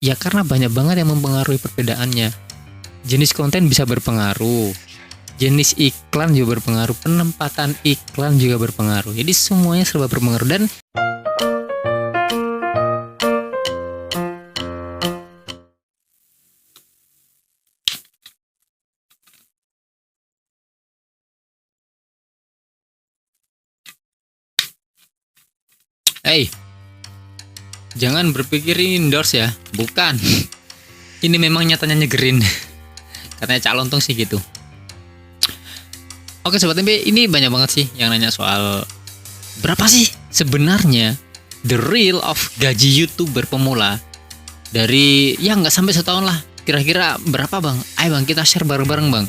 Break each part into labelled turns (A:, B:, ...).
A: Ya karena banyak banget yang mempengaruhi perbedaannya. Jenis konten bisa berpengaruh, jenis iklan juga berpengaruh, penempatan iklan juga berpengaruh. Jadi semuanya serba berpengaruh. Dan jangan berpikir ini endorse ya, bukan. Ini memang nyatanya nyegerin. Katanya Cak Lontong sih gitu. Oke Sobat Tempe, ini banyak banget sih yang nanya soal berapa sih sebenarnya the real of gaji YouTuber pemula dari ya nggak sampai setahun lah. Kira-kira berapa bang? Ayo bang, kita share bareng-bareng bang.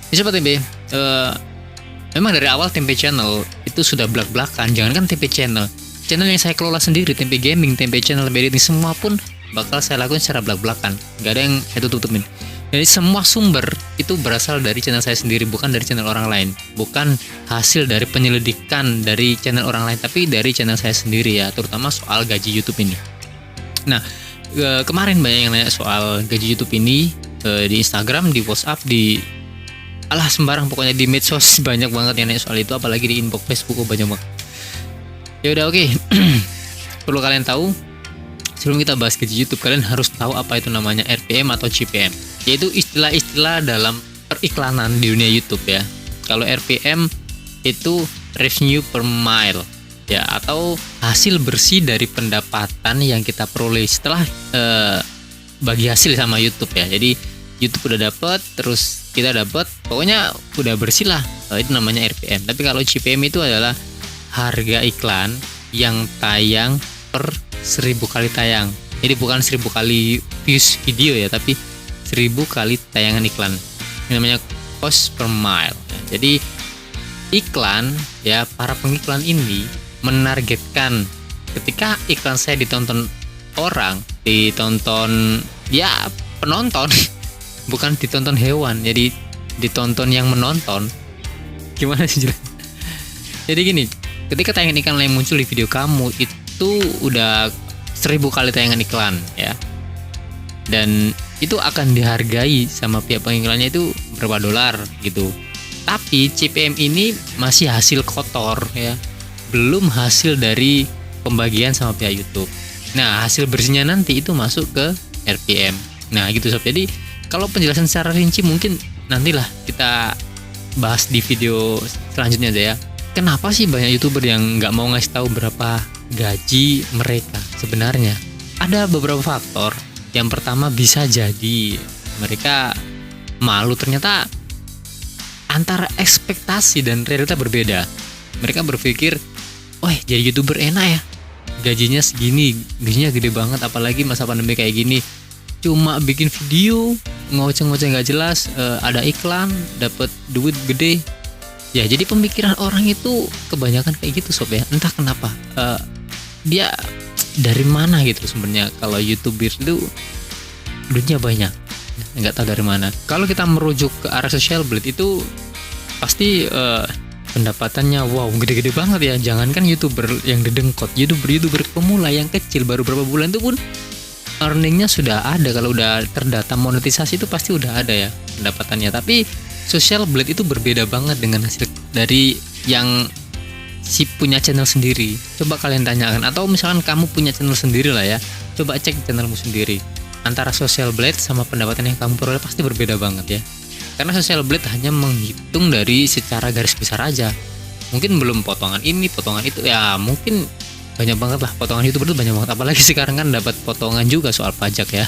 A: Ini Sobat Tempe, memang dari awal Tempe Channel itu sudah belak-belakan. Jangankan Tempe Channel yang saya kelola sendiri, Tempe Gaming, Tempe Channel, Tempe Editing, semua pun bakal saya lakukan secara belak-belakan. Gak ada yang saya tutup-tutupin. Jadi semua sumber itu berasal dari channel saya sendiri, bukan dari channel orang lain. Bukan hasil dari penyelidikan dari channel orang lain, tapi dari channel saya sendiri ya, terutama soal gaji YouTube ini. Nah, kemarin banyak yang nanya soal gaji YouTube ini di Instagram, di WhatsApp, di sembarang, pokoknya di medsos banyak banget yang nanya soal itu, apalagi di inbox Facebook banyak banget. Ya udah oke. Perlu kalian tahu, sebelum kita bahas gaji YouTube, kalian harus tahu apa itu namanya RPM atau CPM, yaitu istilah-istilah dalam periklanan di dunia YouTube ya. Kalau RPM itu revenue per mile ya, atau hasil bersih dari pendapatan yang kita peroleh setelah bagi hasil sama YouTube ya. Jadi YouTube udah dapat, terus kita dapat, pokoknya udah bersih lah, itu namanya RPM. Tapi kalau CPM itu adalah harga iklan yang tayang per 1000 kali tayang. Jadi bukan 1000 kali views video ya, tapi 1000 kali tayangan iklan. Ini namanya cost per mile. Jadi iklan ya, para pengiklan ini menargetkan ketika iklan saya ditonton orang, ditonton ya penonton, bukan ditonton hewan. Jadi ditonton yang menonton. Gimana sih jelas? Jadi gini, ketika tayangan iklan yang muncul di video kamu itu udah 1000 kali tayangan iklan ya, dan itu akan dihargai sama pihak pengiklannya itu berapa dolar gitu. Tapi CPM ini masih hasil kotor ya, belum hasil dari pembagian sama pihak YouTube. Nah, hasil bersihnya nanti itu masuk ke RPM. Nah gitu sob. Jadi kalau penjelasan secara rinci mungkin nantilah kita bahas di video selanjutnya aja ya. Kenapa sih banyak YouTuber yang nggak mau ngasih tahu berapa gaji mereka sebenarnya? Ada beberapa faktor. Yang pertama, bisa jadi mereka malu. Ternyata antara ekspektasi dan realita berbeda. Mereka berpikir, wah jadi YouTuber enak ya, gajinya segini, gajinya gede banget, apalagi masa pandemi kayak gini. Cuma bikin video ngoceh-ngoceh nggak jelas, ada iklan, dapat duit gede. Ya jadi pemikiran orang itu kebanyakan kayak gitu sob ya. Entah kenapa dia dari mana gitu sebenarnya. Kalau YouTuber itu duitnya banyak, nggak tahu dari mana. Kalau kita merujuk ke arah social blade itu pasti pendapatannya wow gede-gede banget ya. Jangankan YouTuber yang dedengkot, YouTuber pemula yang kecil baru berapa bulan itu pun earningnya sudah ada. Kalau udah terdata monetisasi itu pasti udah ada ya pendapatannya. Tapi social blade itu berbeda banget dengan hasil dari yang si punya channel sendiri. Coba kalian tanyakan, atau misalkan kamu punya channel sendiri lah ya, coba cek channelmu sendiri. Antara social blade sama pendapatan yang kamu peroleh pasti berbeda banget ya. Karena social blade hanya menghitung dari secara garis besar aja. Mungkin belum potongan ini, potongan itu ya, mungkin banyak banget lah potongan YouTuber itu banyak banget. Apalagi sekarang kan dapat potongan juga soal pajak ya.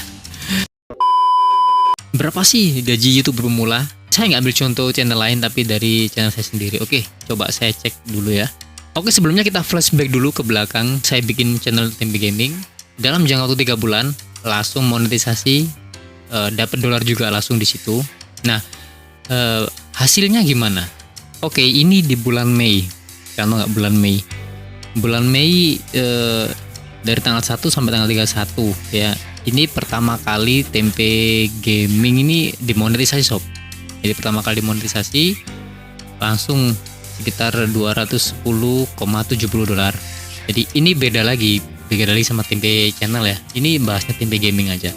A: Berapa sih gaji YouTuber pemula? Saya nggak ambil contoh channel lain, tapi dari channel saya sendiri. Oke, coba saya cek dulu ya. Oke, sebelumnya kita flashback dulu ke belakang. Saya bikin channel Tempe Gaming. Dalam jangka waktu 3 bulan, langsung monetisasi, dapat dolar juga langsung di situ. Nah, hasilnya gimana? Oke, ini di bulan Mei. Kalau nggak bulan Mei. Bulan Mei dari tanggal 1 sampai tanggal 31 ya. Ini pertama kali Tempe Gaming ini dimonetisasi sob. Jadi pertama kali dimonetisasi langsung sekitar 210,70 dolar. Jadi ini beda lagi. beda lagi sama tempe channel ya. Ini bahasnya tempe gaming aja.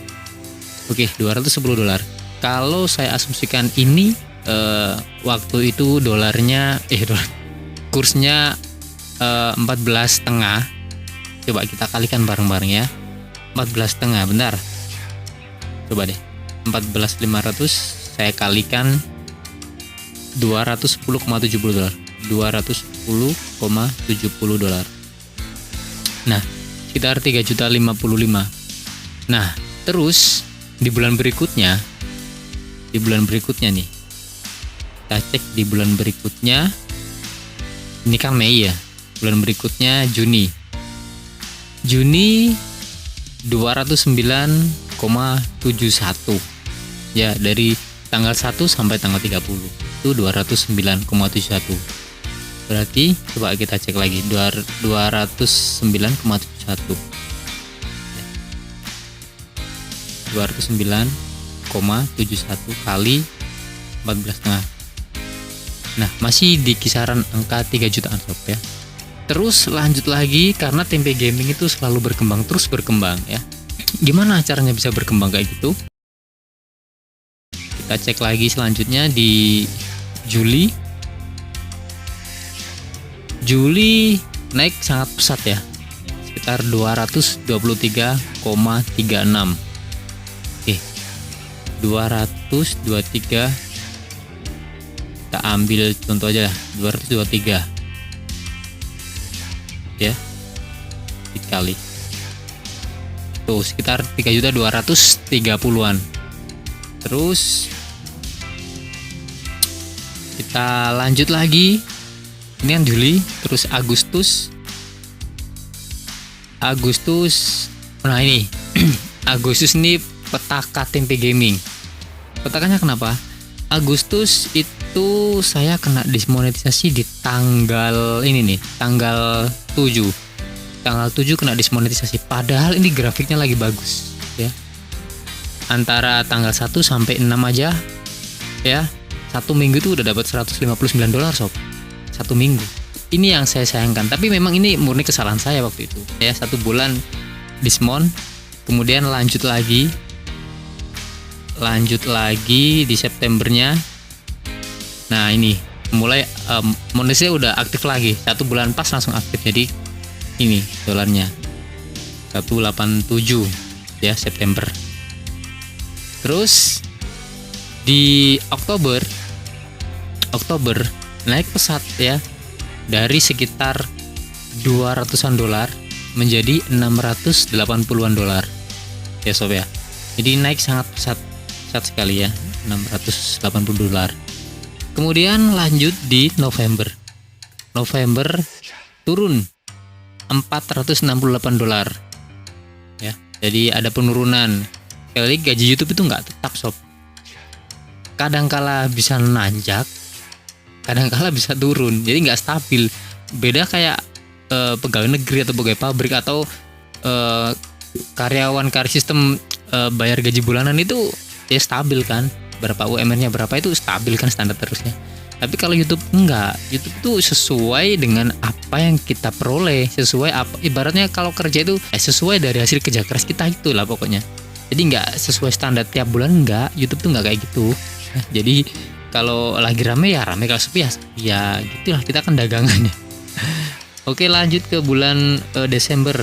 A: Oke, $210. Kalau saya asumsikan ini waktu itu dolarnya kursnya 14,5. Coba kita kalikan bareng-bareng ya. 14,5 benar. Coba deh. 14.500 saya kalikan $210,70. $210,70. Nah, sekitar 3.055. Nah, terus di bulan berikutnya nih. Kita cek di bulan berikutnya. Ini kan Mei ya. Bulan berikutnya Juni 209,71 ya, dari tanggal 1 sampai tanggal 30 itu 209,71. Berarti coba kita cek lagi 209,71 kali 14,5. Nah, masih di kisaran angka 3 jutaan sob ya. Terus lanjut lagi, karena tempe gaming itu selalu terus berkembang ya. Gimana caranya bisa berkembang kayak gitu? Kita cek lagi selanjutnya di Juli naik sangat pesat ya, sekitar 223,36. Oke, 223, kita ambil contoh aja 223 ya, dikali tuh sekitar 3.230-an. Terus kita lanjut lagi, ini kan Juli, terus Agustus. Nah ini Agustus ini petaka tempe gaming. Petakannya kenapa? Agustus itu saya kena dismonetisasi di tanggal ini nih, tanggal 7 kena dismonetisasi, padahal ini grafiknya lagi bagus ya. Antara tanggal 1 sampai 6 aja ya, satu minggu itu udah dapat $159 sob, satu minggu. Ini yang saya sayangkan, tapi memang ini murni kesalahan saya waktu itu ya. 1 bulan dismon, kemudian lanjut lagi di Septembernya. Nah ini mulai monetisnya udah aktif lagi, 1 bulan pas langsung aktif. Jadi ini dolarnya 187 ya, September. Terus di Oktober naik pesat ya, dari sekitar $200-an menjadi $680-an ya sob ya. Jadi naik sangat pesat sekali ya, $680. Kemudian lanjut di November turun $468 ya. Jadi ada penurunan. Sekali lagi, gaji YouTube itu nggak tetap sob, kadangkala bisa nanjak, kadangkala bisa turun, jadi nggak stabil. Beda kayak pegawai negeri atau pegawai pabrik atau karyawan sistem bayar gaji bulanan itu ya stabil kan, berapa UMR-nya berapa itu stabil kan, standar terusnya. Tapi kalau YouTube enggak, YouTube itu sesuai dengan apa yang kita peroleh, sesuai apa, ibaratnya kalau kerja itu sesuai dari hasil kerja keras kita, itulah pokoknya. Jadi enggak sesuai standar tiap bulan, enggak. YouTube tuh enggak kayak gitu. Jadi kalau lagi rame ya rame, kalau sepi ya gitulah, kita kan dagangannya. Oke, lanjut ke bulan Desember.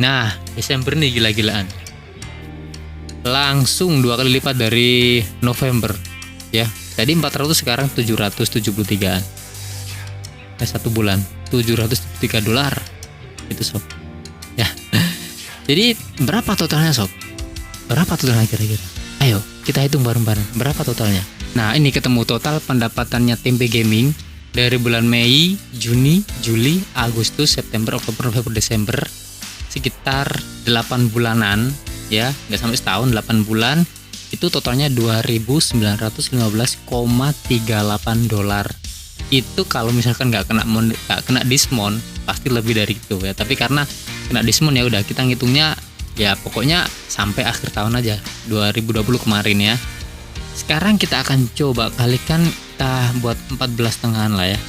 A: Nah, Desember nih gila-gilaan, langsung 2 kali lipat dari November ya. Tadi 400, sekarang 773-an. 1 bulan $773 itu sob ya. Jadi berapa totalnya sob? Berapa totalnya kira-kira? Ayo kita hitung bareng-bareng, berapa totalnya? Nah ini ketemu total pendapatannya tempe gaming dari bulan Mei, Juni, Juli, Agustus, September, Oktober, November, Desember, sekitar 8 bulanan ya, nggak sampai setahun, 8 bulan. Itu totalnya $2.915,38. Itu kalau misalkan nggak kena dismon pasti lebih dari itu ya. Tapi karena kena dismon ya udah kita ngitungnya ya pokoknya sampai akhir tahun aja, 2020 kemarin ya. Sekarang kita akan coba kalikan, kita buat 14,5 lah ya.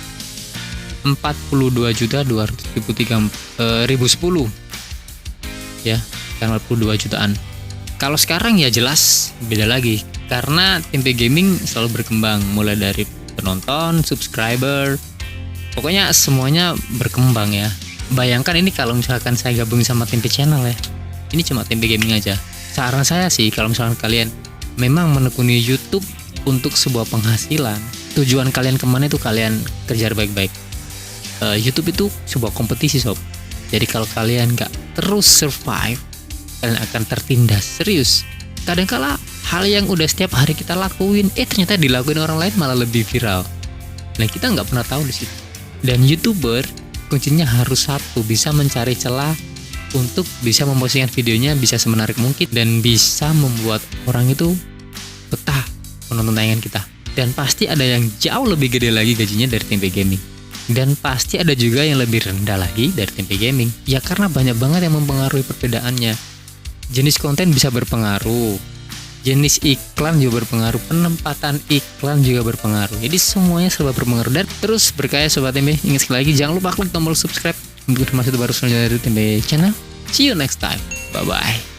A: 42.273.010 ya, sekarang 42 jutaan. Kalau sekarang ya jelas beda lagi, karena Tempe Gaming selalu berkembang, mulai dari penonton, subscriber, pokoknya semuanya berkembang ya. Bayangkan ini kalau misalkan saya gabung sama Tempe Channel ya, ini cuma Tempe Gaming aja. Saran saya sih, kalau misalkan kalian memang menekuni YouTube untuk sebuah penghasilan, tujuan kalian kemana itu kalian kejar baik-baik. YouTube itu sebuah kompetisi sob. Jadi kalau kalian nggak terus survive, kalian akan tertindas serius. Kadangkala hal yang udah setiap hari kita lakuin, ternyata dilakuin orang lain malah lebih viral. Nah, kita nggak pernah tahu di situ. Dan YouTuber kuncinya harus satu, bisa mencari celah untuk bisa mempostingkan videonya bisa semenarik mungkin dan bisa membuat orang itu betah menonton tayangan kita. Dan pasti ada yang jauh lebih gede lagi gajinya dari Tempe Gaming. Dan pasti ada juga yang lebih rendah lagi dari Tempe Gaming. Ya karena banyak banget yang mempengaruhi perbedaannya. Jenis konten bisa berpengaruh, jenis iklan juga berpengaruh, penempatan iklan juga berpengaruh. Jadi semuanya serba berpengaruh. Dan terus berkaya Sobat Tempe. Ingat sekali lagi, jangan lupa klik tombol subscribe untuk informasi terbaru selanjutnya dari Tempe Channel. See you next time. Bye-bye.